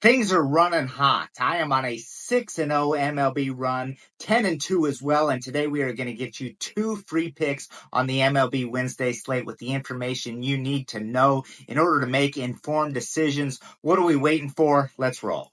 Things are running hot. I am on a 6-0 MLB run, 10-2 as well, and today we are going to get you 2 free picks on the MLB Wednesday slate with the information you need to know in order to make informed decisions. What are we waiting for? Let's roll.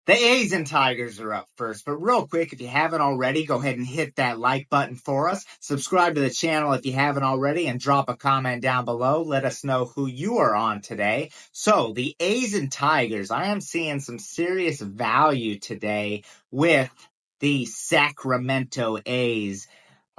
The A's and Tigers are up first, but real quick, if you haven't already, go ahead and hit that like button for us. Subscribe to the channel if you haven't already, and drop a comment down below. Let us know who you are on today. So, the A's and Tigers, I am seeing some serious value today with the Sacramento A's.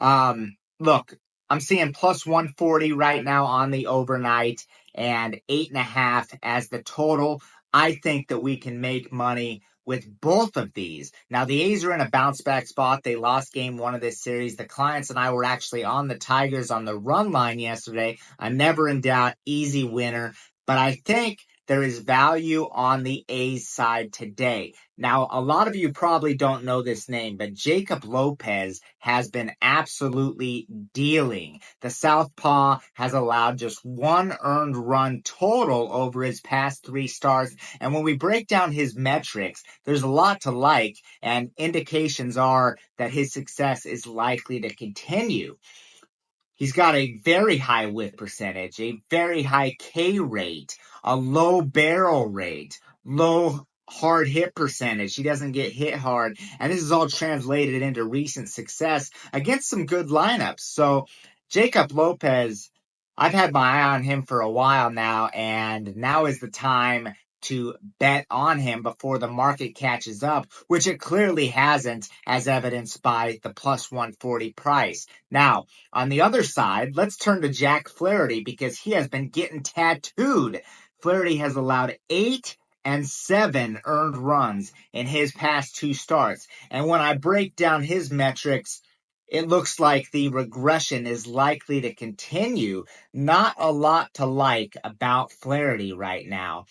Look, I'm seeing plus 140 right now on the overnight and 8.5 as the total. I think that we can make money with both of these. Now, the A's are in a bounce back spot. They lost game 1 of this series. The clients and I were actually on the Tigers on the run line yesterday. A never in doubt, easy winner. But I think there is value on the A's side today. Now, a lot of you probably don't know this name, but Jacob Lopez has been absolutely dealing. The Southpaw has allowed just 1 earned run total over his past 3 starts. And when we break down his metrics, there's a lot to like, and indications are that his success is likely to continue. He's got a very high whiff percentage, a very high K rate, a low barrel rate, low hard hit percentage. He doesn't get hit hard. And this is all translated into recent success against some good lineups. So Jacob Lopez, I've had my eye on him for a while now, and now is the time to bet on him before the market catches up, which it clearly hasn't, as evidenced by the plus 140 price. Now, on the other side, let's turn to Jack Flaherty because he has been getting tattooed. Flaherty has allowed 8 and 7 earned runs in his past 2 starts. And when I break down his metrics, it looks like the regression is likely to continue. Not a lot to like about Flaherty right now.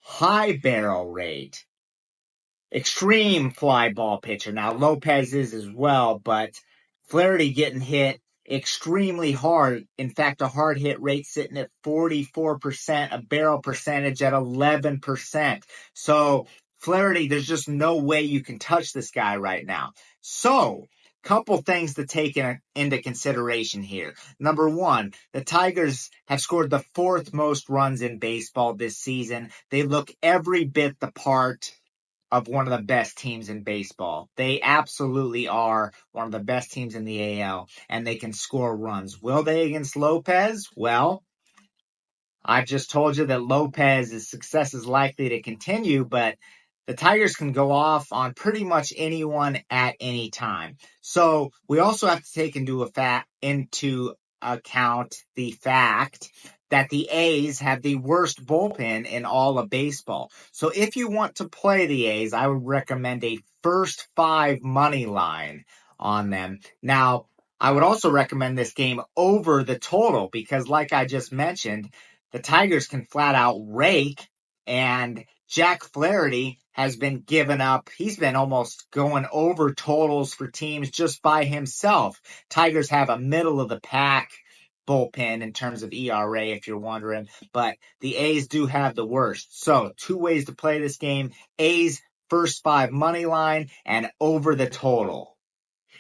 High barrel rate, extreme fly ball pitcher. Now, Lopez is as well, but Flaherty getting hit extremely hard. In fact, a hard hit rate sitting at 44%, a barrel percentage at 11%. So, Flaherty, there's just no way you can touch this guy right now. So, couple things to take into consideration here. Number 1, the Tigers have scored the 4th most runs in baseball this season. They look every bit the part of one of the best teams in baseball. They absolutely are one of the best teams in the AL, and they can score runs. Will they against Lopez? Well, I just told you that Lopez's success is likely to continue, but the Tigers can go off on pretty much anyone at any time. So we also have to take into account the fact that the A's have the worst bullpen in all of baseball. So if you want to play the A's, I would recommend a first 5 money line on them. Now, I would also recommend this game over the total because, like I just mentioned, the Tigers can flat out rake, and Jack Flaherty has been given up. He's been almost going over totals for teams just by himself. Tigers have a middle of the pack bullpen in terms of ERA, if you're wondering, but the A's do have the worst. So 2 ways to play this game: A's first 5 money line and over the total.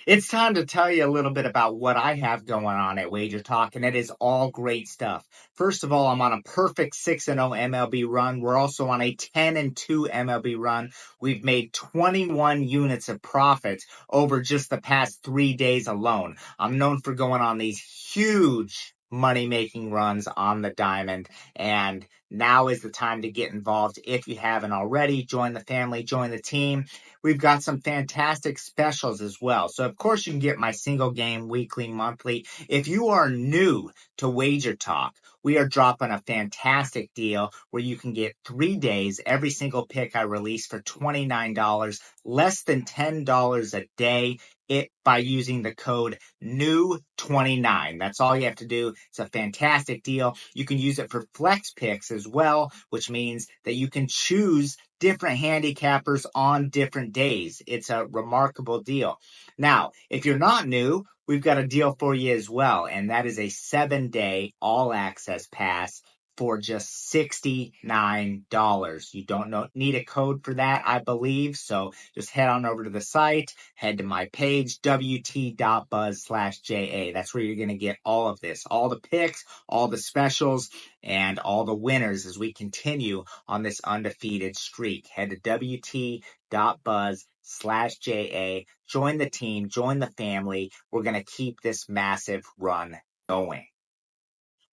It's time to tell you a little bit about what I have going on at WagerTalk, and it is all great stuff. First of all, I'm on a perfect 6-0 MLB run. We're also on a 10-2 MLB run. We've made 21 units of profits over just the past 3 days alone. I'm known for going on these huge money-making runs on the diamond, and now is the time to get involved. If you haven't already, join the family, join the team. We've got some fantastic specials as well. So, of course, you can get my single game, weekly, monthly. If you are new to WagerTalk, we are dropping a fantastic deal where you can get 3 days, every single pick I release for $29, less than $10 a day, by using the code NEW29. That's all you have to do. It's a fantastic deal. You can use it for flex picks as well, which means that you can choose different handicappers on different days. It's a remarkable deal. Now, if you're not new, we've got a deal for you as well, and that is a 7-day all-access pass for just $69. You don't need a code for that, I believe. So just head on over to the site, head to my page, wt.buzz/JA. That's where you're going to get all of this, all the picks, all the specials, and all the winners as we continue on this undefeated streak. Head to wt.buzz/JA. Join the team, join the family. We're going to keep this massive run going.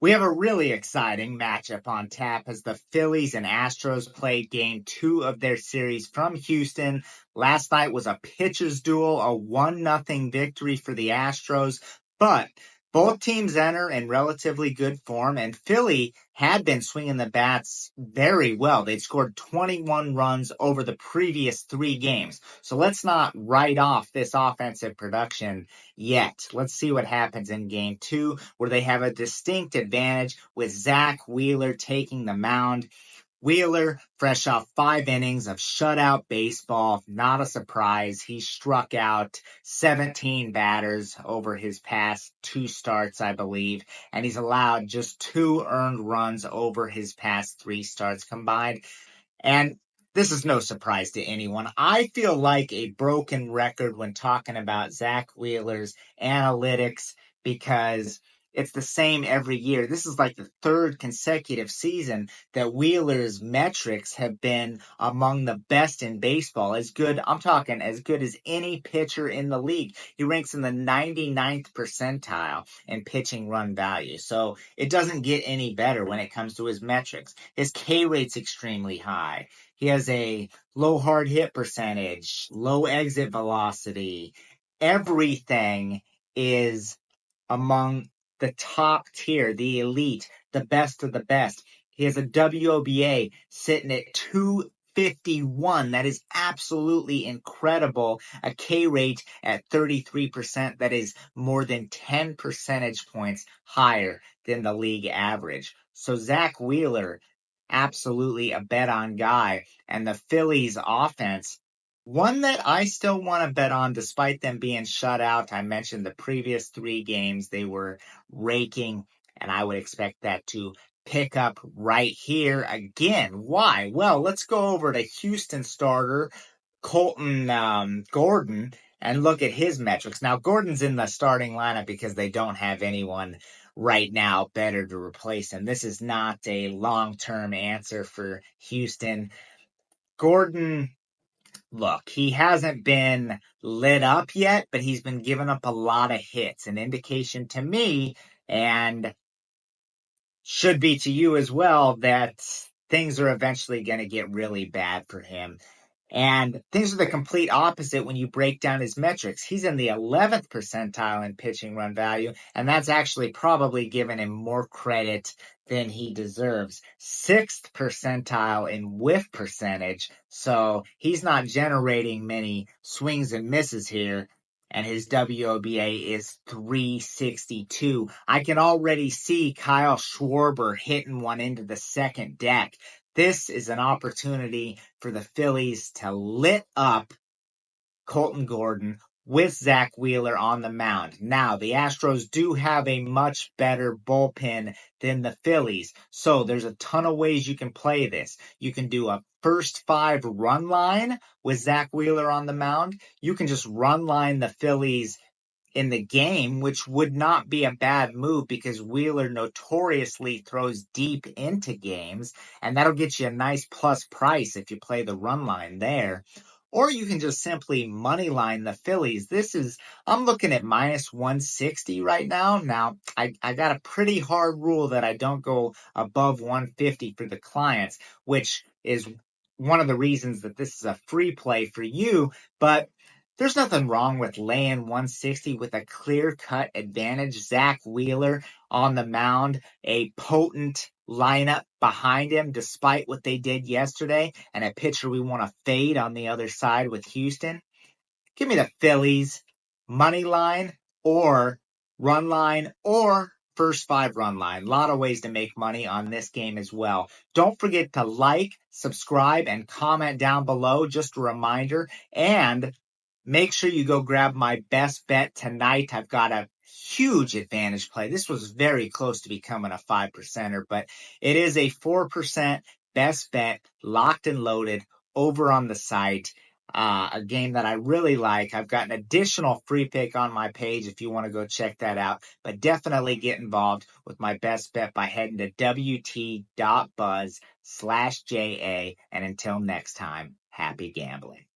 We have a really exciting matchup on tap as the Phillies and Astros played game 2 of their series from Houston. Last night was a pitcher's duel, a 1-0 victory for the Astros, but both teams enter in relatively good form, and Philly had been swinging the bats very well. They'd scored 21 runs over the previous 3 games. So let's not write off this offensive production yet. Let's see what happens in game 2, where they have a distinct advantage with Zach Wheeler taking the mound. Wheeler, fresh off 5 innings of shutout baseball, not a surprise. He struck out 17 batters over his past 2 starts, I believe, and he's allowed just 2 earned runs over his past 3 starts combined. And this is no surprise to anyone. I feel like a broken record when talking about Zach Wheeler's analytics because it's the same every year. This is like the 3rd consecutive season that Wheeler's metrics have been among the best in baseball. I'm talking as good as any pitcher in the league. He ranks in the 99th percentile in pitching run value. So it doesn't get any better when it comes to his metrics. His K rate's extremely high. He has a low hard hit percentage, low exit velocity. Everything is among the top tier, the elite, the best of the best. He has a WOBA sitting at 251. That is absolutely incredible. A K rate at 33%. That is more than 10 percentage points higher than the league average. So Zach Wheeler, absolutely a bet on guy. And the Phillies offense, one that I still want to bet on despite them being shut out. I mentioned the previous 3 games they were raking, and I would expect that to pick up right here again. Why? Well, let's go over to Houston starter Colton Gordon and look at his metrics. Now, Gordon's in the starting lineup because they don't have anyone right now better to replace him. This is not a long-term answer for Houston. Gordon, look, he hasn't been lit up yet, but he's been giving up a lot of hits. An indication to me, and should be to you as well, that things are eventually going to get really bad for him. And things are the complete opposite when you break down his metrics. He's in the 11th percentile in pitching run value, and that's actually probably given him more credit than he deserves. 6th percentile in whiff percentage, so he's not generating many swings and misses here, and his WOBA is 362. I can already see Kyle Schwarber hitting one into the second deck. This is an opportunity for the Phillies to lit up Colton Gordon with Zach Wheeler on the mound. Now, the Astros do have a much better bullpen than the Phillies, so there's a ton of ways you can play this. You can do a first 5 run line with Zach Wheeler on the mound. You can just run line the Phillies in the game, which would not be a bad move because Wheeler notoriously throws deep into games, and that'll get you a nice plus price if you play the run line there. Or you can just simply money line the Phillies. I'm looking at minus 160 right now. Now, I got a pretty hard rule that I don't go above 150 for the clients, which is one of the reasons that this is a free play for you, but there's nothing wrong with laying 160 with a clear-cut advantage. Zach Wheeler on the mound, a potent lineup behind him despite what they did yesterday, and a pitcher we want to fade on the other side with Houston. Give me the Phillies money line or run line or first 5 run line. A lot of ways to make money on this game as well. Don't forget to like, subscribe, and comment down below. Just a reminder. And make sure you go grab my best bet tonight. I've got a huge advantage play. This was very close to becoming a 5%er, but it is a 4% best bet, locked and loaded over on the site. A game that I really like. I've got an additional free pick on my page if you want to go check that out. But definitely get involved with my best bet by heading to wt.buzz/JA. And until next time, happy gambling.